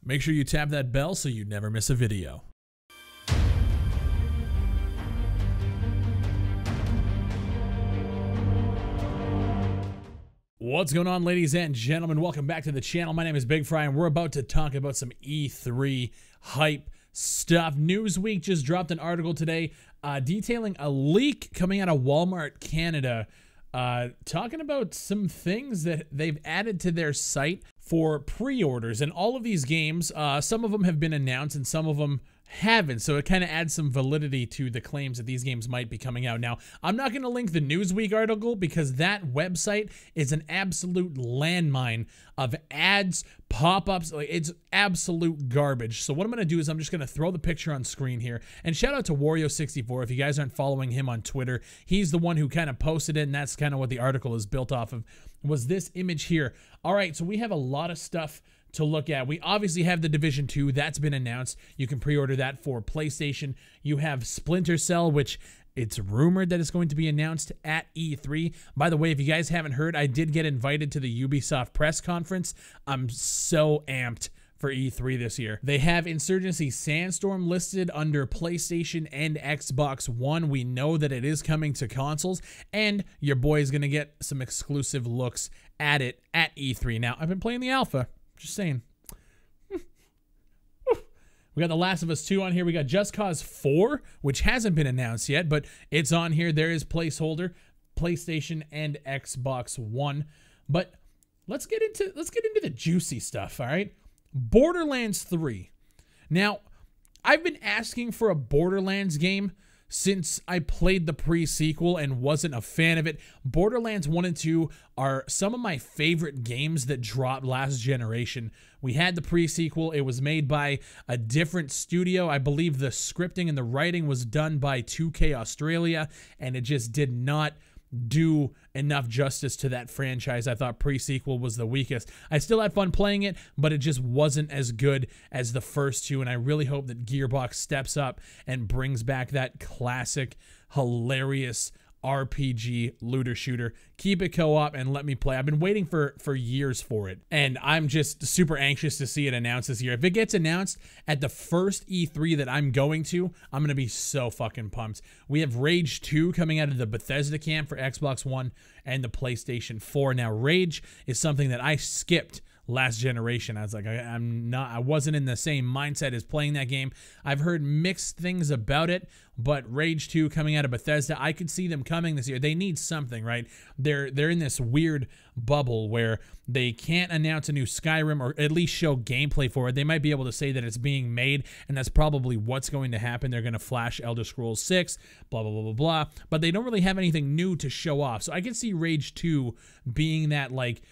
Make sure you tap that bell so you never miss a video. What's going on, ladies and gentlemen? Welcome back to the channel. My name is Bigfry, and we're about to talk about some E3 hype stuff. Newsweek just dropped an article today detailing a leak coming out of Walmart Canada, talking about some things that they've added to their site for pre-orders. And all of these games, some of them have been announced and some of them haven't, so it kind of adds some validity to the claims that these games might be coming out. Now, I'm not going to link the Newsweek article because that website is an absolute landmine of ads, pop-ups. Like, it's absolute garbage. So what I'm going to do is I'm just going to throw the picture on screen here. And shout out to Wario64. If you guys aren't following him on Twitter, he's the one who kind of posted it, and that's kind of what the article is built off of, was this image here. All right, so we have a lot of stuff to look at. We obviously have the Division 2 that's been announced. You can pre-order that for PlayStation. You have Splinter Cell, which it's rumored that it's going to be announced at E3. By the way, if you guys haven't heard, I did get invited to the Ubisoft press conference. I'm so amped for E3 this year. They have Insurgency Sandstorm listed under PlayStation and Xbox One. We know that it is coming to consoles, and your boy is going to get some exclusive looks at it at E3. Now, I've been playing the alpha. Just saying. We got The Last of Us 2 on here. We got Just Cause 4, which hasn't been announced yet, but it's on here. There is placeholder, PlayStation and Xbox One. But let's get into the juicy stuff, all right? Borderlands 3. Now, I've been asking for a Borderlands game since I played the pre-sequel and wasn't a fan of it. Borderlands 1 and 2 are some of my favorite games that dropped last generation. We had the pre-sequel. It was made by a different studio. I believe the scripting and the writing was done by 2K Australia, and it just did not do enough justice to that franchise. I thought pre-sequel was the weakest. I still had fun playing it, but it just wasn't as good as the first two, and I really hope that Gearbox steps up and brings back that classic, hilarious RPG looter shooter. Keep it co-op and let me play. I've been waiting for years for it, and I'm just super anxious to see it announced this year. If it gets announced at the first E3 that I'm going to, I'm gonna be so fucking pumped. We have Rage 2 coming out of the Bethesda camp for Xbox One and the PlayStation 4. Now, Rage is something that I skipped last generation. I was like, I wasn't in the same mindset as playing that game. I've heard mixed things about it, but Rage 2 coming out of Bethesda, I could see them coming this year. They need something, right? They're in this weird bubble where they can't announce a new Skyrim or at least show gameplay for it. They might be able to say that it's being made, and that's probably what's going to happen. They're going to flash Elder Scrolls 6, blah, blah, blah, blah, blah, but they don't really have anything new to show off. So I could see Rage 2 being that, like,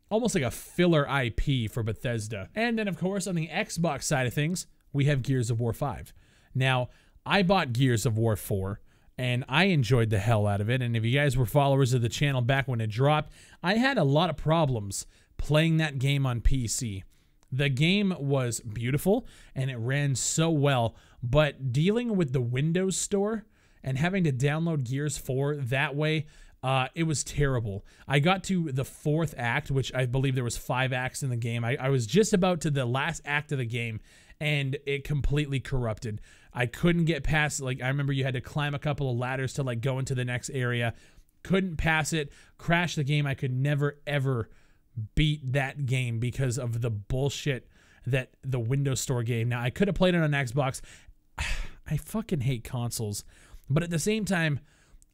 almost like a filler IP for Bethesda. And then, of course, on the Xbox side of things, we have Gears of War 5. Now, I bought Gears of War 4, and I enjoyed the hell out of it. And if you guys were followers of the channel back when it dropped, I had a lot of problems playing that game on PC. The game was beautiful, and it ran so well, but dealing with the Windows Store and having to download Gears 4 that way, it was terrible. I got to the 4th act, which I believe there was 5 acts in the game. I was just about to the last act of the game, and it completely corrupted. I couldn't get past, like, I remember you had to climb a couple of ladders to, like, go into the next area. Couldn't pass it. Crashed the game. I could never, ever beat that game because of the bullshit that the Windows Store gave. Now, I could have played it on Xbox. I fucking hate consoles. But at the same time,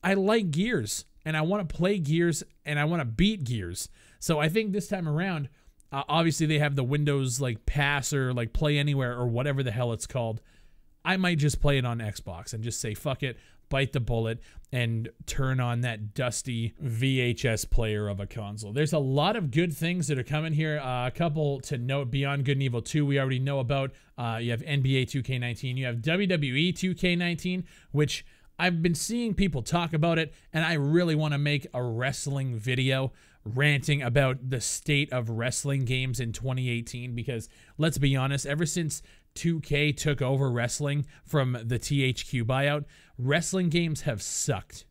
I like Gears, and I want to play Gears, and I want to beat Gears. So I think this time around, obviously they have the Windows, like, Pass or, like, Play Anywhere or whatever the hell it's called. I might just play it on Xbox and just say, fuck it, bite the bullet, and turn on that dusty VHS player of a console. There's a lot of good things that are coming here. A couple to note: Beyond Good and Evil 2, we already know about. You have NBA 2K19. You have WWE 2K19, which I've been seeing people talk about it, and I really want to make a wrestling video ranting about the state of wrestling games in 2018, because let's be honest, ever since 2K took over wrestling from the THQ buyout, wrestling games have sucked.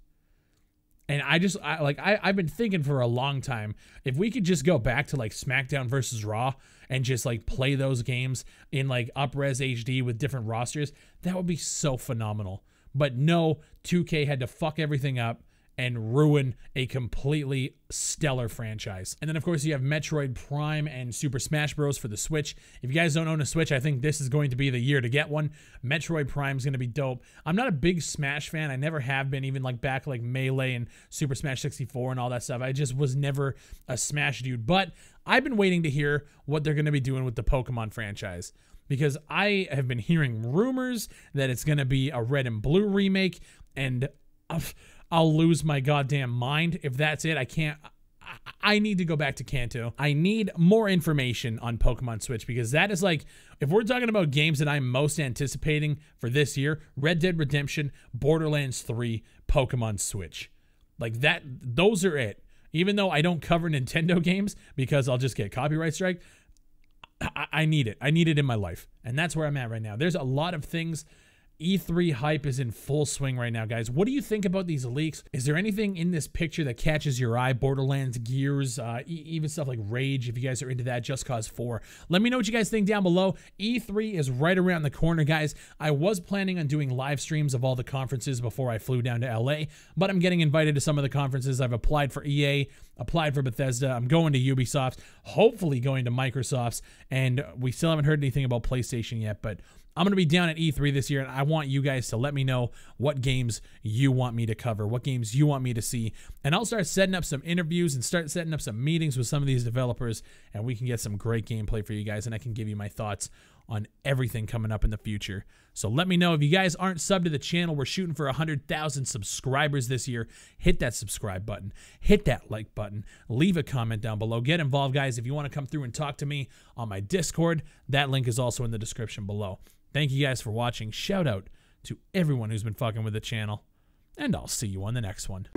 And I've been thinking for a long time, if we could just go back to like SmackDown versus Raw and just like play those games in like up-res HD with different rosters, that would be so phenomenal. But no, 2K had to fuck everything up and ruin a completely stellar franchise. And then of course you have Metroid Prime and Super Smash Bros. For the Switch. If you guys don't own a Switch, I think this is going to be the year to get one. Metroid Prime is going to be dope. I'm not a big Smash fan. I never have been, even like back like Melee and Super Smash 64 and all that stuff. I just was never a Smash dude. But I've been waiting to hear what they're going to be doing with the Pokemon franchise, because I have been hearing rumors that it's going to be a Red and Blue remake, and I'll lose my goddamn mind if that's it. I need to go back to Kanto. I need more information on Pokemon Switch, because that is like, if we're talking about games that I'm most anticipating for this year, Red Dead Redemption, Borderlands 3, Pokemon Switch. Like that, those are it. Even though I don't cover Nintendo games because I'll just get copyright strike, I need it. I need it in my life. And that's where I'm at right now. There's a lot of things. E3 hype is in full swing right now, guys. What do you think about these leaks? Is there anything in this picture that catches your eye? Borderlands, Gears, even stuff like Rage, if you guys are into that, Just Cause 4. Let me know what you guys think down below. E3 is right around the corner, guys. I was planning on doing live streams of all the conferences before I flew down to LA, but I'm getting invited to some of the conferences. I've applied for EA, applied for Bethesda. I'm going to Ubisoft, hopefully going to Microsoft's, and we still haven't heard anything about PlayStation yet, but I'm going to be down at E3 this year, and I want you guys to let me know what games you want me to cover, what games you want me to see, and I'll start setting up some interviews and start setting up some meetings with some of these developers, and we can get some great gameplay for you guys, and I can give you my thoughts on everything coming up in the future. So let me know. If you guys aren't subbed to the channel, we're shooting for 100,000 subscribers this year. Hit that subscribe button. Hit that like button. Leave a comment down below. Get involved, guys. If you want to come through and talk to me on my Discord, that link is also in the description below. Thank you guys for watching. Shout out to everyone who's been fucking with the channel, and I'll see you on the next one.